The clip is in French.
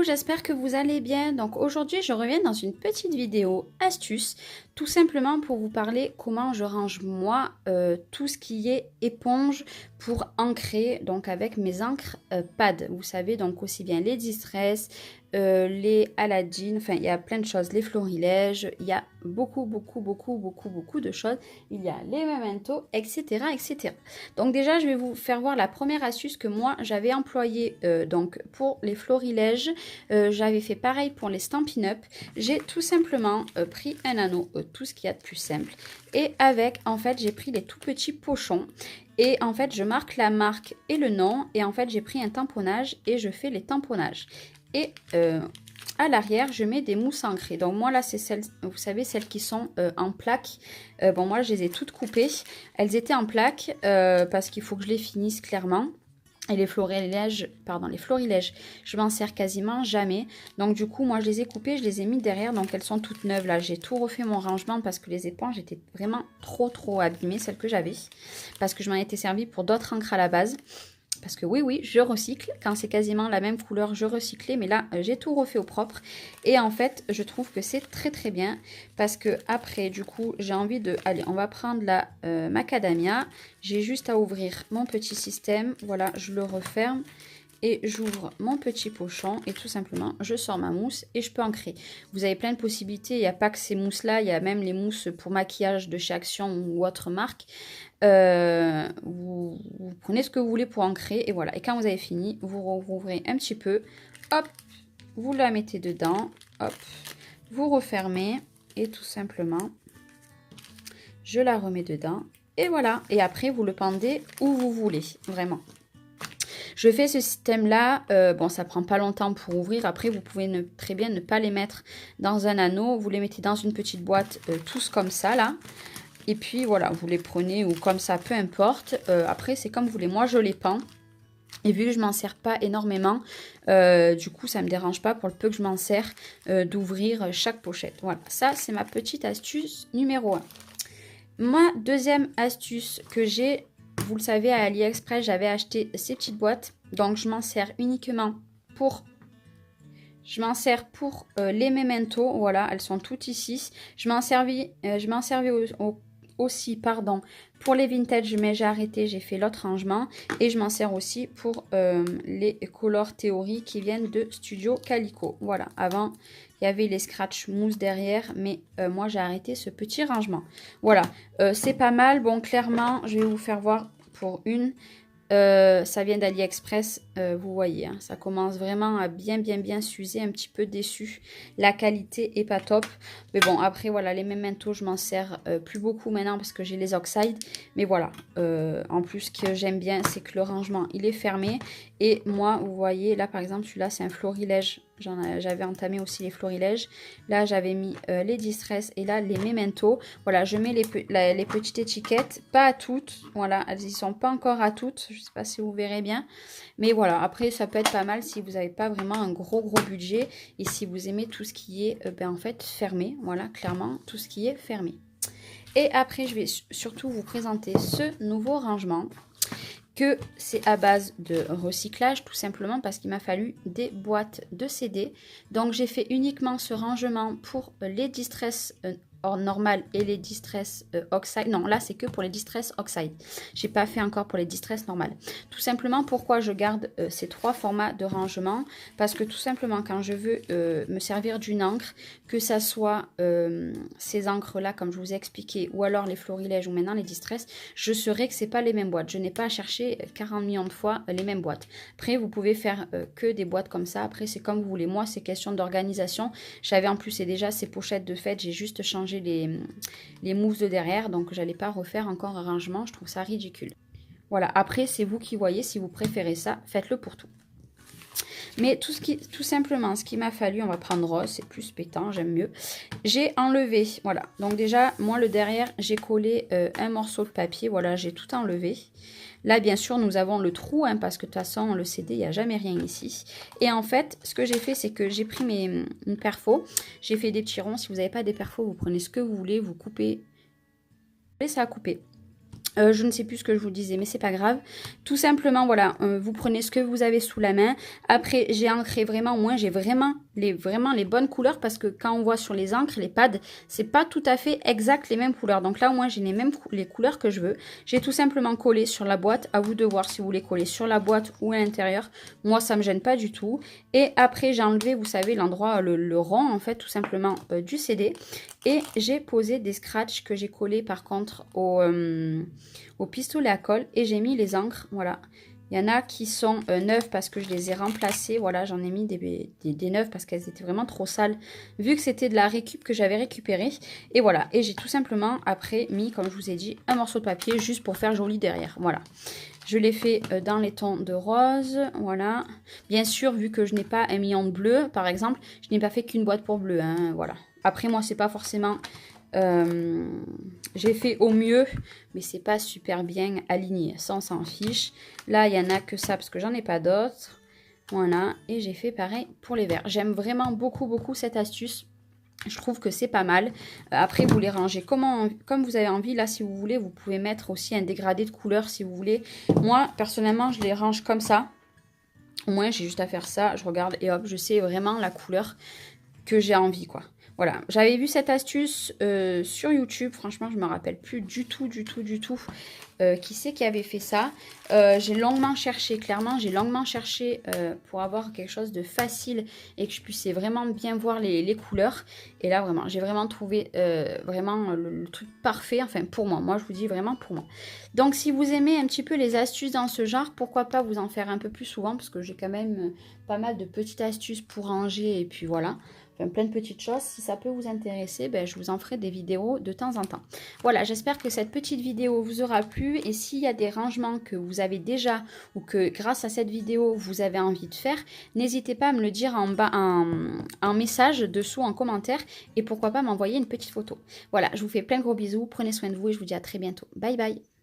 j'espère que vous allez bien. Donc aujourd'hui, je reviens dans une petite vidéo astuce, tout simplement pour vous parler comment je range moi tout ce qui est éponge pour ancrer, donc avec mes encres pad. Vous savez, donc aussi bien les Distress, les Aladdin, enfin il y a plein de choses, les florilèges, il y a beaucoup de choses. Il y a les Memento, etc. etc. Donc déjà, je vais vous faire voir la première astuce que moi j'avais employée donc pour les florilèges. J'avais fait pareil pour les Stampin' Up. J'ai tout simplement pris un anneau, tout ce qu'il y a de plus simple. Et avec, en fait, j'ai pris les tout petits pochons. Et en fait, je marque la marque et le nom. Et en fait, j'ai pris un tamponnage et je fais les tamponnages. Et à l'arrière, je mets des mousses ancrées. Donc moi, là, c'est celles, vous savez, celles qui sont en plaques. Bon, moi, je les ai toutes coupées. Elles étaient en plaques parce qu'il faut que je les finisse clairement. Et les florilèges, je m'en sers quasiment jamais. Donc du coup, moi je les ai coupées, je les ai mis derrière. Donc elles sont toutes neuves là. J'ai tout refait mon rangement parce que les éponges étaient vraiment trop abîmées, celles que j'avais. Parce que je m'en étais servi pour d'autres encres à la base. Parce que oui, je recycle. Quand c'est quasiment la même couleur, je recyclais. Mais là, j'ai tout refait au propre. Et en fait, je trouve que c'est très bien. Parce que après, du coup, j'ai envie de... Allez, on va prendre la macadamia. J'ai juste à ouvrir mon petit système. Voilà, je le referme. Et j'ouvre mon petit pochon et tout simplement je sors ma mousse et je peux ancrer. Vous avez plein de possibilités, il n'y a pas que ces mousses là, il y a même les mousses pour maquillage de chez Action ou autre marque. Vous prenez ce que vous voulez pour ancrer et voilà. Et quand vous avez fini, vous rouvrez un petit peu, hop, vous la mettez dedans, hop, vous refermez et tout simplement je la remets dedans et voilà. Et après vous le pendez où vous voulez, vraiment. Je fais ce système-là, bon ça prend pas longtemps pour ouvrir, après vous pouvez très bien ne pas les mettre dans un anneau, vous les mettez dans une petite boîte, tous comme ça là, et puis voilà, vous les prenez ou comme ça, peu importe, après c'est comme vous voulez, moi je les pends, et vu que je m'en sers pas énormément, du coup ça me dérange pas pour le peu que je m'en sers d'ouvrir chaque pochette, voilà, ça c'est ma petite astuce numéro 1. Ma deuxième astuce que j'ai, vous le savez, à AliExpress, j'avais acheté ces petites boîtes. Donc, je m'en sers uniquement pour... Je m'en sers pour les Memento. Voilà, elles sont toutes ici. Je m'en servis aussi, pardon, pour les vintage, mais j'ai arrêté, j'ai fait l'autre rangement. Et je m'en sers aussi pour les Color Theory qui viennent de Studio Calico. Voilà, avant... Il y avait les scratch mousse derrière, mais moi j'ai arrêté ce petit rangement. Voilà, c'est pas mal. Bon, clairement, je vais vous faire voir pour une. Ça vient d'AliExpress, vous voyez, hein, ça commence vraiment à bien s'user, un petit peu déçu. La qualité est pas top. Mais bon, après, voilà, les Memento, je m'en sers plus beaucoup maintenant parce que j'ai les Oxide. Mais voilà, en plus, ce que j'aime bien, c'est que le rangement, il est fermé. Et moi, vous voyez, là, par exemple, celui-là, c'est un florilège. J'avais entamé aussi les florilèges. Là, j'avais mis les Distress et là, les Memento. Voilà, je mets les petites étiquettes, pas à toutes. Voilà, elles y sont pas encore à toutes. Je sais pas si vous verrez bien. Mais voilà, après, ça peut être pas mal si vous n'avez pas vraiment un gros budget. Et si vous aimez tout ce qui est, en fait, fermé. Voilà, clairement, tout ce qui est fermé. Et après, je vais surtout vous présenter ce nouveau rangement, que c'est à base de recyclage, tout simplement parce qu'il m'a fallu des boîtes de CD. Donc j'ai fait uniquement ce rangement pour les Distress normal et les Distress Oxide. Non, là c'est que pour les Distress Oxide. J'ai pas fait encore pour les Distress normales. Tout simplement, pourquoi je garde ces trois formats de rangement? Parce que tout simplement, quand je veux me servir d'une encre, que ça soit ces encres là comme je vous ai expliqué, ou alors les florilèges ou maintenant les Distress, je saurais que c'est pas les mêmes boîtes. Je n'ai pas à chercher 40 millions de fois les mêmes boîtes. Après, vous pouvez faire que des boîtes comme ça. Après, c'est comme vous voulez. Moi, c'est question d'organisation. J'avais en plus, et déjà ces pochettes de fête, j'ai juste changé les mousses de derrière. Donc, j'allais pas refaire encore un rangement. Je trouve ça ridicule. Voilà. Après, c'est vous qui voyez. Si vous préférez ça, faites-le pour tout. Mais tout simplement, ce qui m'a fallu, on va prendre rose, c'est plus pétant, j'aime mieux. J'ai enlevé, voilà. Donc déjà, moi, le derrière, j'ai collé un morceau de papier. Voilà, j'ai tout enlevé. Là, bien sûr, nous avons le trou, hein, parce que de toute façon, le CD, il n'y a jamais rien ici. Et en fait, ce que j'ai fait, c'est que j'ai pris une perfo. J'ai fait des petits ronds. Si vous n'avez pas des perfos, vous prenez ce que vous voulez, vous coupez. Et ça a coupé. Je ne sais plus ce que je vous disais, mais c'est pas grave. Tout simplement, voilà, vous prenez ce que vous avez sous la main. Après, j'ai ancré vraiment, au moins j'ai vraiment les bonnes couleurs parce que quand on voit sur les encres, les pads, c'est pas tout à fait exact les mêmes couleurs. Donc là, au moins, j'ai les couleurs que je veux. J'ai tout simplement collé sur la boîte. À vous de voir si vous voulez coller sur la boîte ou à l'intérieur. Moi, ça me gêne pas du tout. Et après, j'ai enlevé, vous savez, l'endroit, le rond, en fait, tout simplement du CD. Et j'ai posé des scratchs que j'ai collés, par contre, au pistolet à colle. Et j'ai mis les encres, voilà. Il y en a qui sont neuves parce que je les ai remplacées. Voilà, j'en ai mis des neuves parce qu'elles étaient vraiment trop sales. Vu que c'était de la récup que j'avais récupérée. Et voilà, et j'ai tout simplement après mis, comme je vous ai dit, un morceau de papier juste pour faire joli derrière. Voilà. Je l'ai fait dans les tons de rose, voilà. Bien sûr, vu que je n'ai pas un million de bleu, par exemple, je n'ai pas fait qu'une boîte pour bleu, hein, voilà. Après, moi, c'est pas forcément... j'ai fait au mieux, mais c'est pas super bien aligné. Ça, on s'en fiche. Là, il y en a que ça, parce que j'en ai pas d'autres. Voilà, et j'ai fait pareil pour les verts. J'aime vraiment beaucoup, beaucoup cette astuce. Je trouve que c'est pas mal. Après, vous les rangez comme vous avez envie. Là, si vous voulez, vous pouvez mettre aussi un dégradé de couleur si vous voulez. Moi, personnellement, je les range comme ça. Au moins, j'ai juste à faire ça. Je regarde et hop, je sais vraiment la couleur que j'ai envie, quoi. Voilà, j'avais vu cette astuce sur YouTube. Franchement, je me rappelle plus du tout qui c'est qui avait fait ça. J'ai longuement cherché, clairement, j'ai longuement cherché pour avoir quelque chose de facile et que je puisse vraiment bien voir les couleurs. Et là, vraiment, j'ai vraiment trouvé vraiment le truc parfait. Enfin, pour moi. Moi, je vous dis vraiment pour moi. Donc, si vous aimez un petit peu les astuces dans ce genre, pourquoi pas vous en faire un peu plus souvent parce que j'ai quand même pas mal de petites astuces pour ranger et puis voilà. Enfin, plein de petites choses. Si ça peut vous intéresser, ben, je vous en ferai des vidéos de temps en temps. Voilà, j'espère que cette petite vidéo vous aura plu. Et s'il y a des rangements que vous avez déjà ou que grâce à cette vidéo, vous avez envie de faire, n'hésitez pas à me le dire en bas, en message dessous, en commentaire. Et pourquoi pas m'envoyer une petite photo. Voilà, je vous fais plein de gros bisous. Prenez soin de vous et je vous dis à très bientôt. Bye bye.